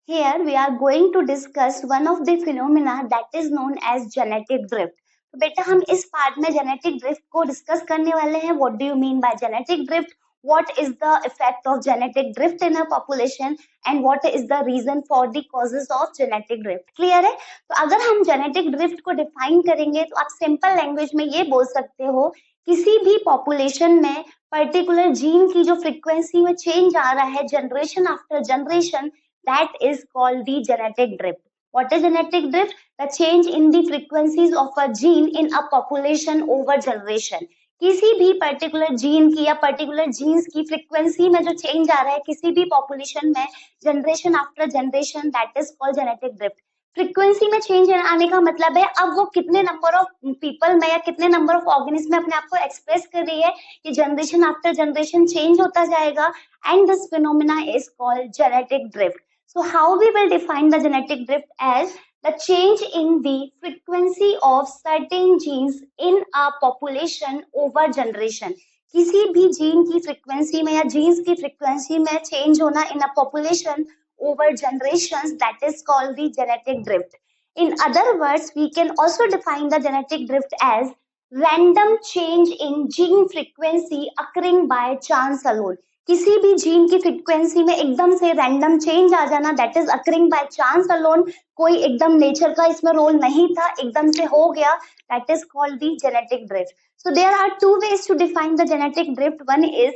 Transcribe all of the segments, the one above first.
Here we are going to discuss one of the phenomena that is known as genetic drift. तो बेटा हम इस part में genetic drift को discuss करने वाले हैं. What do you mean by genetic drift, what is the effect of genetic drift in a population and what is the reason for the causes of genetic drift. Clear है? तो अगर हम genetic drift को define करेंगे तो आप simple language में ये बोल सकते हो, किसी भी पॉपुलेशन में पर्टिकुलर जीन की जो फ्रीक्वेंसी में चेंज आ रहा है generation after generation, that is called the genetic drift. What is genetic drift? The change in the frequencies of a gene in a population over generation. किसी भी particular gene की या particular jeans की frequency में जो change आ रहा है किसी भी पॉपुलेशन में generation after generation, that is called genetic drift. Frequency में चेंज आने का मतलब है अब वो कितने नंबर ऑफ पीपल में या कितने नंबर ऑफ ऑर्गेनिज्म में अपने आप को एक्सप्रेस कर रही है, कि जनरेशन आफ्टर जनरेशन चेंज होता जाएगा, and this phenomena is called genetic drift. So how we will define the genetic drift as the change in the frequency of certain genes in a population over generation. किसी भी gene की frequency में या jeans की frequency में change होना in a population over generations, that is called the genetic drift. In other words, we can also define the genetic drift as random change in gene frequency occurring by chance alone. किसी भी gene की frequency में एकदम से random change आ जाना, that is occurring by chance alone. कोई एकदम nature का इसमें रोल नहीं था, एकदम से हो गया, that is called the genetic drift. So there are two ways to define the genetic drift. One is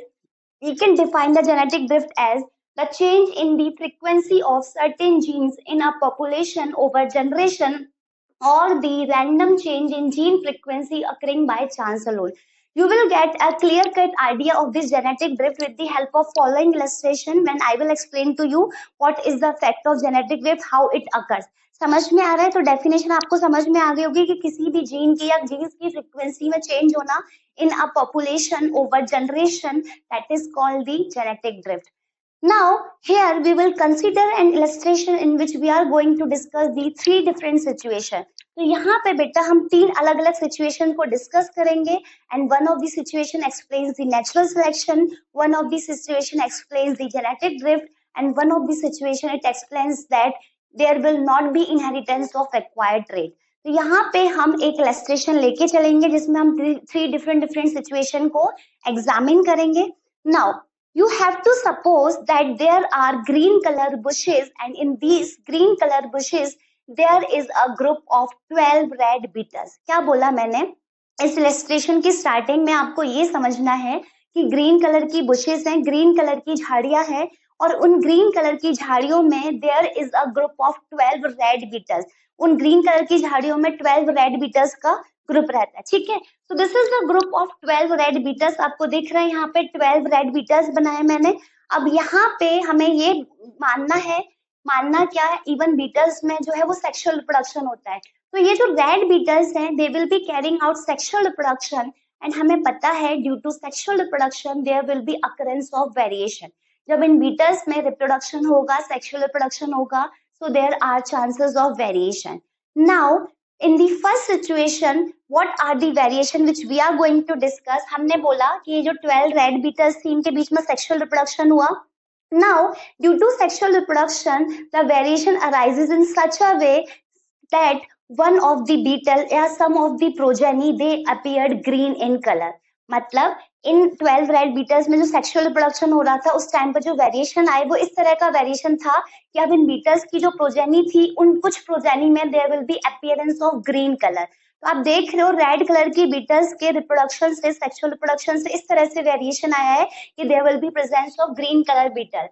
we can define the genetic drift as the change in the frequency of certain genes in a population over generation, or the random change in gene frequency occurring by chance alone. You will get a clear-cut idea of this genetic drift with the help of following illustration when I will explain to you what is the effect of genetic drift, how it occurs. समझ में आ रहा है? तो definition आपको समझ में आ गई होगी कि किसी भी जीन की या जीन्स की फ्रीक्वेंसी में चेंज होना in a population over generation, that is called the genetic drift. Now, here we will consider an illustration in which we are going to discuss the three different situations. तो यहाँ पे बेटा हम तीन अलग अलग सिचुएशन को डिस्कस करेंगे, and one of the situation explains the natural selection, one of the situation explains the genetic drift, and one of the situation it explains that there will not be inheritance of acquired trait. तो यहाँ पे हम एक illustration लेके चलेंगे जिसमें हम three different situation को एग्जामिन करेंगे. Now you have to suppose that there are green color bushes, and in these green color bushes there is a group of 12 red beetles. क्या बोला मैंने? इस इलस्ट्रेशन की स्टार्टिंग में आपको ये समझना है कि ग्रीन कलर की बुशेस हैं, ग्रीन कलर की झाड़ियां हैं, और उन ग्रीन कलर की झाड़ियों में there is a group of 12 red beetles. उन ग्रीन कलर की झाड़ियों में 12 रेड बीटल्स का ग्रुप रहता है. ठीक है, so this is the group of 12 red beetles. आपको दिख रहा है यहाँ पे 12 red beetles बनाए मैंने. अब यहाँ पे हमें ये मानना क्या है, इवन बीटल्स में जो है वो सेक्सुअल रिप्रोडक्शन होता है. तो ये जो रेड बीटल्स हैं they will be carrying out sexual reproduction, and हमें पता है due to sexual reproduction there will be occurrence of variation. जब इन बीटल्स में रिप्रोडक्शन होगा, सेक्सुअल रिप्रोडक्शन होगा, so there are chances of variation. Now in the first situation, what are the variation which we are going to discuss? हमने बोला कि ये जो 12 रेड बीटल्स थी इनके बीच में सेक्सुअल रिप्रोडक्शन हुआ. Now due to sexual reproduction the variation arises in such a way that one of the beetle या some of the progeny they appeared green in color. मतलब इन 12 रेड बीटल्स में जो sexual reproduction हो रहा था उस time पर जो वेरिएशन आए वो इस तरह का वेरिएशन था कि अब इन बीटल्स की जो प्रोजेनी थी उन कुछ प्रोजेनी में there will be appearance of green colour. तो आप देख रहे हो रेड कलर की बीटल्स के रिप्रोडक्शन से, सेक्सुअल रिप्रोडक्शन से इस तरह से वेरिएशन आया है कि there will be presence of green colour beetle.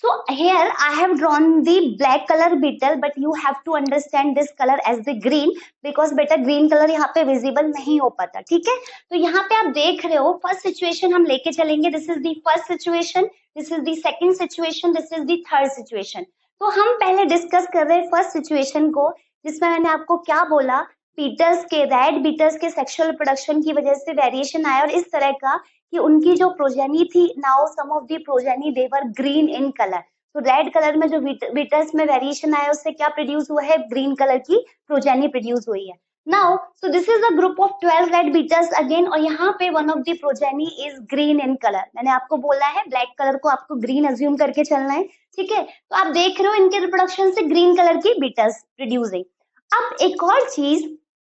So here I have drawn the black color beetle, but you have to understand this color as the green because बेटा green color यहाँ पे visible नहीं हो पाता. ठीक है, तो यहाँ पे आप देख रहे हो फर्स्ट सिचुएशन हम लेके चलेंगे. This is the first situation, this is the second situation, this is the third situation. तो हम पहले डिस्कस कर रहे हैं फर्स्ट सिचुएशन को, जिसमें मैंने आपको क्या बोला, बीटल्स के, रेड बीटल्स के सेक्सुअल प्रोडक्शन की वजह से वेरिएशन आया और इस तरह का कि उनकी जो प्रोजेनी थी, now some of the progeny they were green in colour. तो रेड कलर में जो बीटल्स में वेरिएशन आया उससे क्या प्रोड्यूस हुआ है, ग्रीन कलर की प्रोजेनी प्रोड्यूस हुई है. Now so this is a group of 12 red Beatles again, और यहाँ पे one of the progeny is green in colour. मैंने आपको बोला है ब्लैक कलर को आपको ग्रीन अज्यूम करके चलना है, ठीक है। तो आप देख रहे हो इनके रिप्रोडक्शन से ग्रीन कलर की बीटल्स प्रोड्यूसिंग। अब एक और चीज,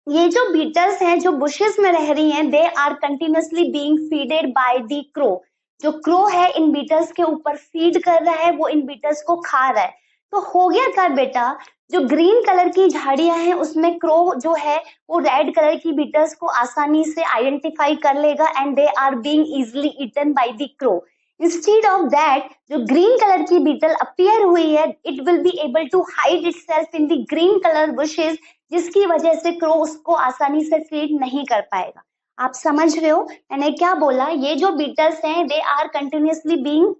ये जो बीटल्स हैं जो बुशेस में रह रही हैं, they are continuously being feeded by the crow. जो क्रो है इन बीटल्स के ऊपर फीड कर रहा है, वो इन बीटल्स को खा रहा है। तो हो गया क्या बेटा, जो ग्रीन कलर की झाड़ियां हैं उसमें क्रो जो है वो रेड कलर की बीटल्स को आसानी से आइडेंटिफाई कर लेगा and they are being easily eaten by the crow. Instead of that, जो ग्रीन कलर की बीटल अपीयर हुई है, it will be able to hide itself in the green colour bushes, जिसकी वजह से क्रो उसको आसानी से फीड नहीं कर पाएगा। आप समझ रहे हो मैंने क्या बोला? ये जो बीटल्स हैं they are continuously being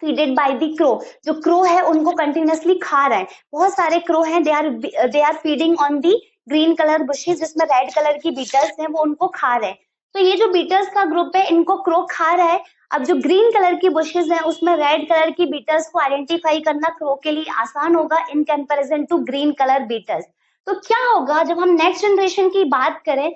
feeded by the crow. जो क्रो है उनको कंटिन्यूअसली खा रहा है। बहुत सारे क्रो हैं, they are feeding on the green colour bushes, जिसमें रेड कलर की बीटल्स हैं वो उनको खा रहे हैं। तो ये जो बीटल्स का ग्रुप है इनको क्रो खा रहा है। अब जो ग्रीन कलर की बुशेस हैं उसमें रेड कलर की बीटल्स को आइडेंटिफाई करना क्रो के लिए आसान होगा in comparison to green colour beetles. तो क्या होगा जब हम नेक्स्ट जनरेशन की बात करें,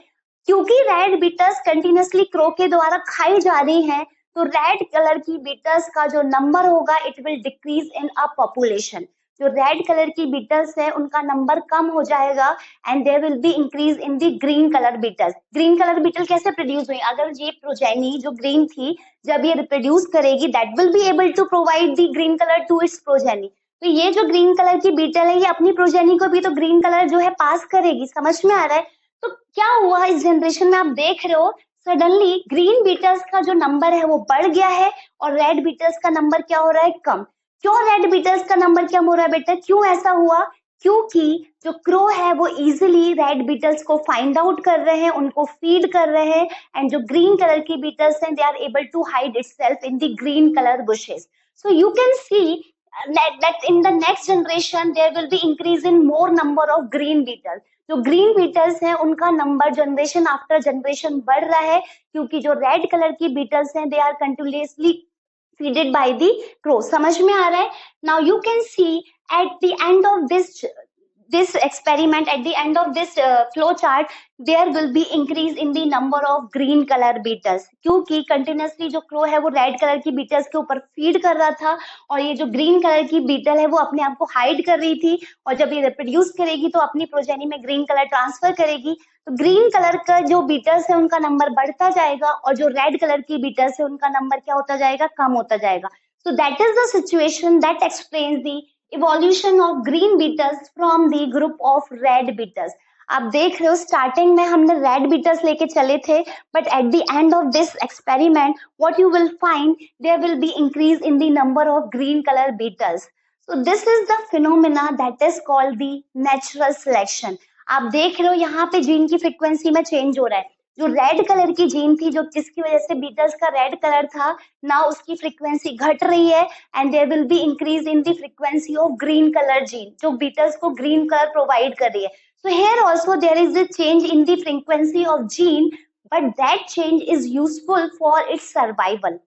क्योंकि रेड बीटल्स कंटिन्यूअसली क्रो के द्वारा खाई जा रही हैं, तो रेड कलर की बीटल्स का जो नंबर होगा it will decrease in a population. जो रेड कलर की बीटल्स है उनका नंबर कम हो जाएगा and there will be increase in the green colour beetles. Green colour beetle कैसे प्रोड्यूस हुई? अगर ये प्रोजेनी जो ग्रीन थी जब ये रिप्रोड्यूस करेगी, that will be able to provide the green colour to its progeny. तो ये जो ग्रीन कलर की बीटल है ये अपनी प्रोजेनी को भी तो ग्रीन कलर जो है पास करेगी। समझ में आ रहा है? तो क्या हुआ इस जनरेशन में, आप देख रहे हो सडनली ग्रीन बीटल्स का जो नंबर है वो बढ़ गया है और रेड बीटल्स का नंबर क्या हो रहा है? कम। क्यों रेड बीटल्स का नंबर कम हो रहा है बेटा? क्यों ऐसा हुआ? क्योंकि जो क्रो है वो इजीली रेड बीटल्स को फाइंड आउट कर रहे हैं, उनको फीड कर रहे हैं, एंड जो ग्रीन कलर की बीटल्स हैं they are able to hide itself in the green colour bushes. So you can see that in the next generation there will be increase in more number of green beetles. जो green Beatles हैं उनका number generation after generation बढ़ रहा है, क्योंकि जो red colour की beetles हैं they are continuously feeded by the crow. समझ में आ रहा है? Now you can see at the end of this experiment, at the end of this flow chart, there will be increase in the number of green color beetles, क्योंकि continuously जो crow है वो red colour की beetles के ऊपर feed कर रहा था और ये जो ग्रीन कलर की बीटल है वो अपने आप को हाइड कर रही थी, और जब ये रिप्रोड्यूस करेगी तो अपनी प्रोजेनी में ग्रीन कलर ट्रांसफर करेगी। तो ग्रीन कलर का जो बीटल्स है उनका नंबर बढ़ता जाएगा और जो रेड कलर की बीटल्स है उनका नंबर क्या होता जाएगा? कम होता जाएगा। So that is the situation that explains the evolution of green beetles from the group of red beetles. आप देख रहे हो स्टार्टिंग में हमने रेड बीटल्स लेके चले थे, but at the end of this experiment what you will find, there will be increase in the number of green colour beetles. So this is the phenomena that is called the natural selection. आप देख रहे हो यहाँ पे gene की frequency में change हो रहा है। जो रेड कलर की जीन थी, जो जिसकी वजह से बीटल्स का रेड कलर था, नाउ उसकी फ्रीक्वेंसी घट रही है and there will be increase in the frequency of green colour gene, जो बीटल्स को ग्रीन कलर प्रोवाइड कर रही है। So here also there is a change in the frequency of gene, but that change is useful for its survival.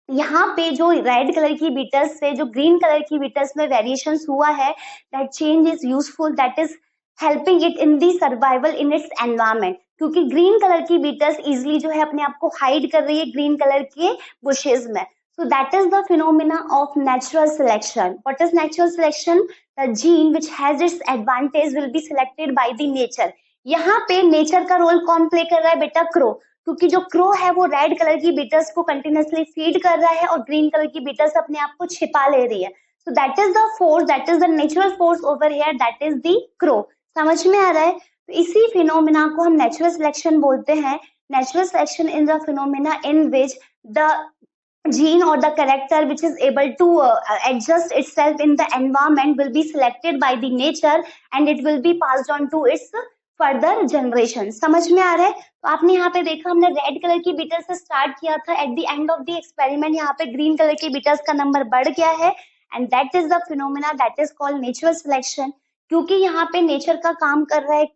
यहाँ पे जो red colour की Beatles से जो ग्रीन कलर की बीटल्स में वेरिएशंस हुआ है, that change is useful, that is helping it in the survival in its environment, क्योंकि ग्रीन कलर की बीटल्स इजिली जो है अपने आप को हाइड कर रही है ग्रीन कलर के बुशेस में। So that is the phenomena of natural selection. What is natural selection? The gene which has its advantage will be selected by the nature. यहाँ पे नेचर का रोल कौन प्ले कर रहा है बेटा? क्रो, क्योंकि जो क्रो है वो रेड कलर की बीटल्स को कंटिन्यूअसली फीड कर रहा है और ग्रीन कलर की बीटल्स अपने आप को छिपा ले रही है। So that is the force, that is the natural force over here, that is the crow. समझ में आ रहा है? तो इसी फिनोमेना को हम नेचुरल सिलेक्शन बोलते हैं। Natural selection in the phenomena in which the gene or the character which is able to adjust itself in the environment will be selected by the nature and it will be passed on to its further generation. समझ में आ रहा है? तो आपने यहाँ पे देखा हमने रेड कलर की बीटल से स्टार्ट किया था, eight the end of the experiment यहाँ पे ग्रीन कलर की बीटल्स का नंबर बढ़ गया है and that is the phenomena that is called natural selection. क्योंकि यहाँ पे नेचर का काम कर रहा है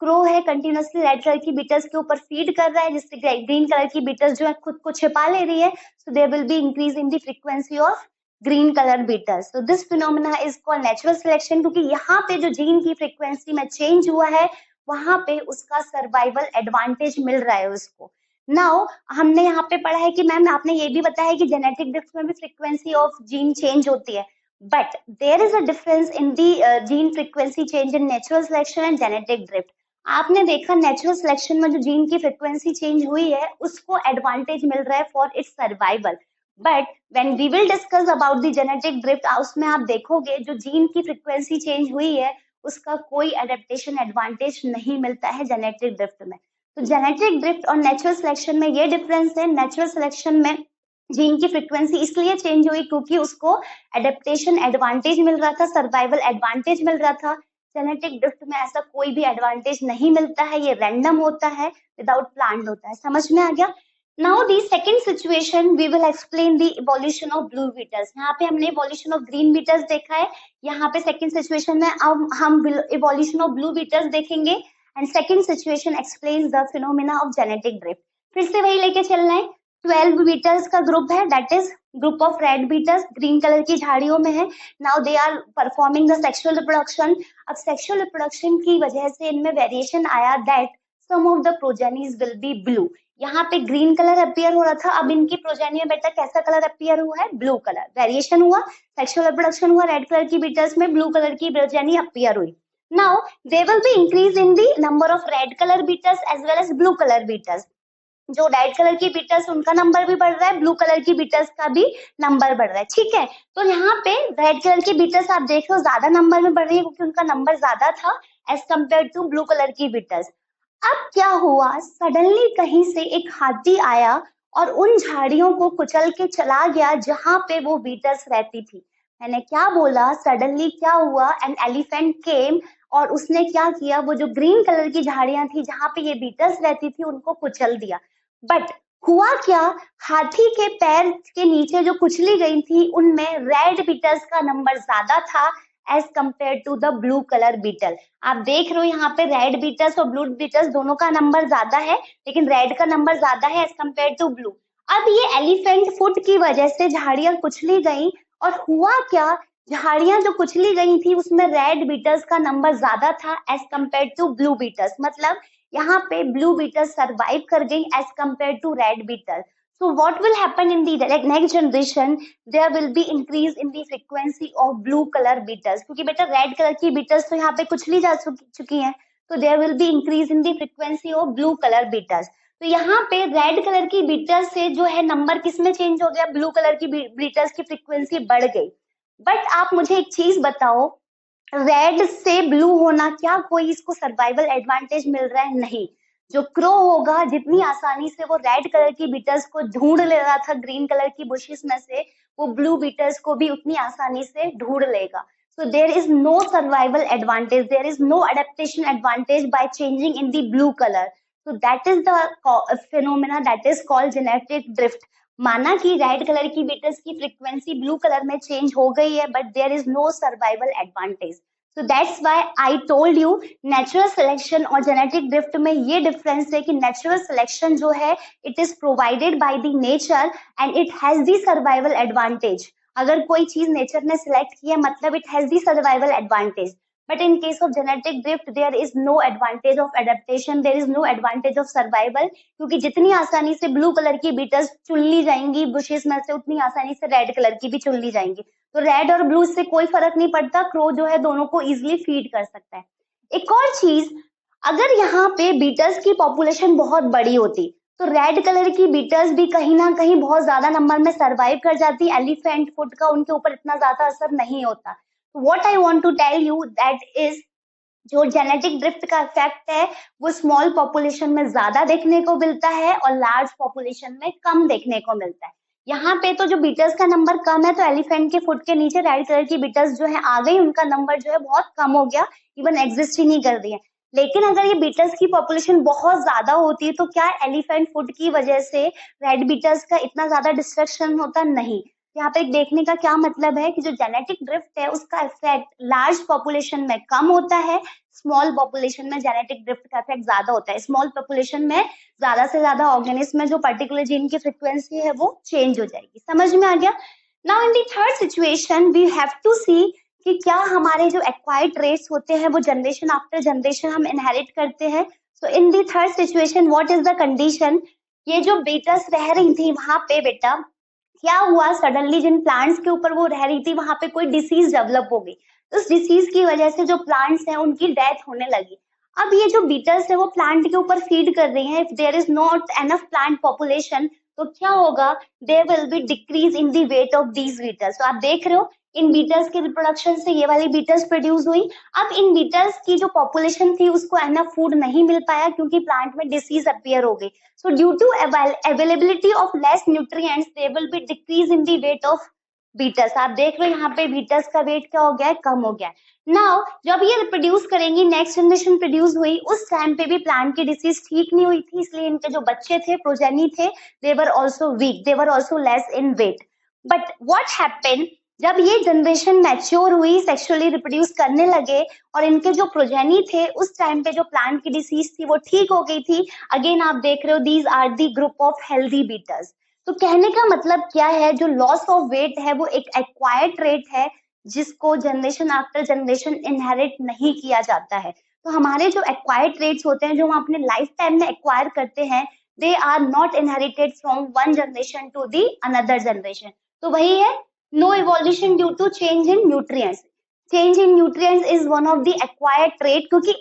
क्रो है कंटिन्यूअसली रेड कलर की बीटल्स के ऊपर फीड कर रहा है, जिससे ग्रीन कलर की बीटल्स जो है खुद को छिपा ले रही है। So there will be increase in the frequency of green colour beetles. So this phenomena is called natural selection, क्योंकि यहाँ पे जो जीन की फ्रीक्वेंसी में चेंज हुआ है वहां पे उसका सर्वाइवल एडवांटेज मिल रहा है उसको। नाउ हमने यहाँ पे पढ़ा है कि मैम आपने ये भी बताया कि जेनेटिक ड्रिफ्ट में भी फ्रीक्वेंसी ऑफ जीन चेंज होती है, but there is a difference in the gene frequency change in natural selection and genetic drift. आपने देखा नेचुरल सिलेक्शन में जो जीन की फ्रीक्वेंसी चेंज हुई है उसको एडवांटेज मिल रहा है for its survival, but when we will discuss about the genetic drift उसमें आप देखोगे जो जीन की फ्रीक्वेंसी चेंज हुई है उसका कोई एडेप्टेशन एडवांटेज नहीं मिलता है जेनेटिक ड्रिफ्ट में। तो जेनेटिक ड्रिफ्ट और नेचुरल सिलेक्शन में ये डिफरेंस है, नेचुरल सिलेक्शन में जीन की फ्रीक्वेंसी इसलिए चेंज हुई क्योंकि उसको एडेप्टेशन एडवांटेज मिल रहा था, सर्वाइवल एडवांटेज मिल रहा था। जेनेटिक ड्रिफ्ट में ऐसा कोई भी एडवांटेज नहीं मिलता है, ये रैंडम होता है, विदाउट प्लान्ड होता है। समझ में आ गया? Now the second situation we will explain the evolution of blue beetles. यहाँ पे हमने इवोल्यूशन ऑफ ग्रीन बीटल्स देखा है, यहाँ पे सेकंड सिचुएशन में अब हम इवोल्यूशन ऑफ ब्लू बीटल्स देखेंगे and second situation explains the phenomena of genetic drift. फिर से वही लेके चलना है। 12 बीटल्स का ग्रुप है, that is group of red beetles, green colour की झाड़ियों में है। Now they are performing the sexual reproduction. अब सेक्सुअल रिप्रोडक्शन की वजह से इनमें वेरिएशन आया that some of the progenies will be blue. यहाँ पे ग्रीन कलर अपीयर हो रहा था, अब इनकी प्रोजेनी में बेटा कैसा कलर अपीयर हुआ है? Blue colour. वेरिएशन हुआ, सेक्सुअल रिप्रोडक्शन हुआ, रेड कलर की बीटल्स में ब्लू कलर की प्रोजेनी अपीयर हुई। Now there will be increase in the number of red color beetles as well as blue color beetles. जो red colour की Beatles उनका number भी बढ़ रहा है, ब्लू कलर की बीटल्स का भी नंबर बढ़ रहा है। ठीक है, तो यहाँ पे रेड कलर की बीटल्स आप देख रहे हो ज्यादा नंबर में बढ़ रही है क्योंकि उनका नंबर ज्यादा था as compare to blue colour की बीटल्स। अब क्या हुआ, सडनली कहीं से एक हाथी आया और उन झाड़ियों को कुचल के चला गया जहां पे वो बीटल्स रहती थी। मैंने क्या बोला? सडनली क्या हुआ? एन एलिफेंट केम और उसने क्या किया, वो जो ग्रीन कलर की झाड़ियां थी जहां पे ये बीटल्स रहती थी उनको कुचल दिया। बट हुआ क्या, हाथी के पैर के नीचे जो कुचली गई थी उनमें रेड बीटल्स का नंबर ज्यादा था as compare to the blue colour beetle. आप देख रहे हो यहाँ पे रेड बीटल्स और ब्लू बीटल्स दोनों का नंबर ज्यादा है, लेकिन रेड का नंबर ज्यादा है एज कम्पेयर टू ब्लू। अब ये एलिफेंट फुट की वजह से झाड़ियां कुचली गई और हुआ क्या, झाड़ियां जो कुचली गई थी उसमें रेड बीटल्स का नंबर ज्यादा था as compare to blue beetles. मतलब यहाँ पे ब्लू बीटल्स सर्वाइव कर गई as compare to red beetle. So what will happen in the next generation? There will be increase in the frequency of blue color beetles, क्योंकि बेटा red colour की Beatles तो यहाँ पे कुचली जा चुकी हैं, तो there will be increase in the frequency of blue color beetles। तो यहाँ पे रेड कलर की बीटल्स से जो है नंबर किस में चेंज हो गया? ब्लू कलर की बीटल्स की फ्रीक्वेंसी बढ़ गई। बट आप मुझे एक चीज बताओ, रेड से ब्लू होना क्या कोई इसको सर्वाइवल एडवांटेज मिल रहा है? नहीं। जो क्रो होगा जितनी आसानी से वो रेड कलर की बीटल्स को ढूंढ ले रहा था ग्रीन कलर की बुशेस में से, वो ब्लू बीटल्स को भी उतनी आसानी से ढूंढ लेगा। So there is no survival advantage, there is no adaptation advantage by changing in the blue color. So that is the phenomena that is called genetic drift. माना कि रेड कलर की बीटल्स की फ्रीक्वेंसी ब्लू कलर में change हो गई है, but there is no survival advantage. So that's why I told you natural selection और genetic drift में ये डिफरेंस है कि नेचुरल सिलेक्शन जो है it is provided by the nature and it has the survival advantage. अगर कोई चीज नेचर ने सिलेक्ट की है मतलब it has the survival advantage. But in case of genetic drift, there is no advantage of adaptation, there is no advantage of survival, क्योंकि जितनी आसानी से ब्लू कलर की बीटल्स चुन ली जाएंगी बुशेस में से, उतनी आसानी से रेड कलर की भी चुन ली जाएंगी। तो रेड और ब्लू से कोई फर्क नहीं पड़ता, क्रो जो है दोनों को इजिली फीड कर सकता है। एक और चीज, अगर यहाँ पे बीटल्स की पॉपुलेशन बहुत बड़ी होती तो रेड कलर की बीटल्स भी कहीं ना कहीं बहुत ज्यादा नंबर में सर्वाइव कर जाती, एलिफेंट फुट का उनके ऊपर इतना ज्यादा असर नहीं होता। What I want to tell you that is जो जेनेटिक ड्रिफ्ट का इफेक्ट है वो स्मॉल पॉपुलेशन में ज्यादा देखने को मिलता है और लार्ज पॉपुलेशन में कम देखने को मिलता है। यहाँ पे तो जो बीटल्स का नंबर कम है तो एलिफेंट के फुट के नीचे रेड कलर की बीटल्स जो है आ गई, उनका नंबर जो है बहुत कम हो गया, इवन एग्जिस्ट ही नहीं कर रही है। लेकिन अगर ये बीटल्स की पॉपुलेशन बहुत ज्यादा होती है तो क्या एलिफेंट फुट की वजह से रेड बीटल्स का इतना ज्यादा डिस्ट्रक्शन होता? नहीं। यहाँ पे देखने का क्या मतलब है कि जो जेनेटिक ड्रिफ्ट है उसका इफेक्ट लार्ज पॉपुलेशन में कम होता है, स्मॉल पॉपुलेशन में जेनेटिक ड्रिफ्ट का इफेक्ट ज्यादा होता है। स्मॉल पॉपुलेशन में ज्यादा से ज्यादा ऑर्गेनिज्म में जो पर्टिकुलर जीन की फ्रीक्वेंसी है वो चेंज हो जाएगी। समझ में आ गया? Now in the third situation we have to see कि क्या हमारे जो एक्वायर्ड ट्रेट्स होते हैं वो जनरेशन आफ्टर जनरेशन हम इनहेरिट करते हैं। So in the third situation what is the condition, ये जो बीटल्स रह रही थी वहां पे बेटा, क्या हुआ सडनली जिन प्लांट्स के ऊपर वो रह रही थी वहां पे कोई डिसीज डेवलप हो गई। उस डिसीज की वजह से जो प्लांट्स हैं उनकी डेथ होने लगी। अब ये जो बीटल्स है वो प्लांट के ऊपर फीड कर रही हैं, if there is not enough plant population तो क्या होगा, there will be decrease in the weight of these beetles. तो आप देख रहे हो इन बीटल्स के रिप्रोडक्शन से ये वाली बीटल्स प्रोड्यूस हुई। अब इन बीटल्स की जो पॉपुलेशन थी उसको एनफ फूड नहीं मिल पाया क्योंकि प्लांट में डिसीज अपीयर हो गई। So due to availability of less nutrients, there will be decrease in the weight of beetles। आप देख रहे हो यहाँ पे beetles का वेट क्या हो गया है, कम हो गया है। नाउ जब ये रिप्रोड्यूस करेंगी, नेक्स्ट जनरेशन प्रोड्यूस हुई, उस टाइम पे भी प्लांट की डिसीज ठीक नहीं हुई थी, इसलिए इनके जो बच्चे थे, प्रोजेनी थे, they were also weak, they were also less in weight. But what happened, जब ये जनरेशन मैच्योर हुई, सेक्सुअली रिप्रोड्यूस करने लगे और इनके जो प्रोजेनी थे उस टाइम पे जो प्लांट की डिसीज थी वो ठीक हो गई थी। अगेन आप देख रहे हो these are the group of healthy beetles. तो कहने का मतलब क्या है, जो लॉस ऑफ वेट है वो एक एक्वायर्ड ट्रेट है जिसको जनरेशन आफ्टर जनरेशन इनहेरिट नहीं किया जाता है। तो हमारे जो एक्वायर्ड ट्रेट्स होते हैं जो हम अपने लाइफ टाइम में एक्वायर करते हैं, they are not inherited from one generation to the another generation. तो वही है, no evolution due to change in nutrients। change in nutrients is one of the acquired trait, क्योंकि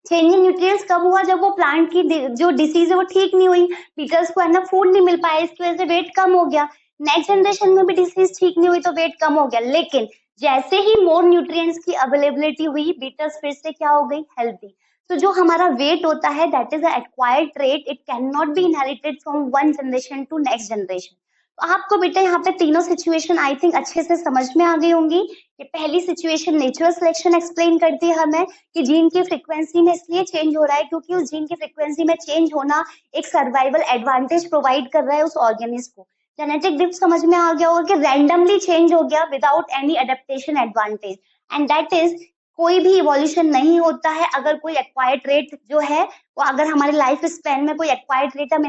चेंज इन न्यूट्रिएंट्स कब हुआ, जब वो प्लांट की जो डिसीज है वो ठीक नहीं हुई, बीटल्स को है ना फूड नहीं मिल पाया, इसकी वजह से वेट कम हो गया। नेक्स्ट जनरेशन में भी डिसीज ठीक नहीं हुई तो वेट कम हो गया। लेकिन जैसे ही मोर न्यूट्रिएंट्स की अवेलेबिलिटी हुई, बीटल्स फिर से क्या हो गई, हेल्थी। तो जो हमारा वेट होता है that is acquired trait, it can not be inherited from one generation to next generation. तो आपको बेटा यहाँ पे तीनों सिचुएशन आई थिंक अच्छे से समझ में आ गई होंगी। ये पहली सिचुएशन नेचुरल सिलेक्शन एक्सप्लेन करती है हमें कि जीन की फ्रीक्वेंसी में इसलिए चेंज हो रहा है क्योंकि उस जीन की फ्रीक्वेंसी में चेंज होना एक सर्वाइवल एडवांटेज प्रोवाइड कर रहा है उस ऑर्गेनिज्म को। जेनेटिक ड्रिफ्ट समझ में आ गया होगा कि रैंडमली चेंज हो गया without any adaptation advantage, and that is कोई भी इवोल्यूशन नहीं होता है अगर कोई एक्वायर्ड ट्रेट जो है वो, अगर हमारे लाइफ स्पैन में कोई एक्वायर्ड ट्रेट हम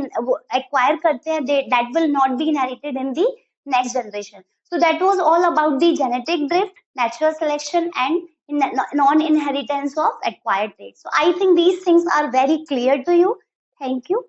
एक्वायर करते हैं, that will not be inherited in the next generation. So that was all about the genetic drift, natural selection, and non-inheritance of acquired traits. So I think these things are very clear to you. Thank you.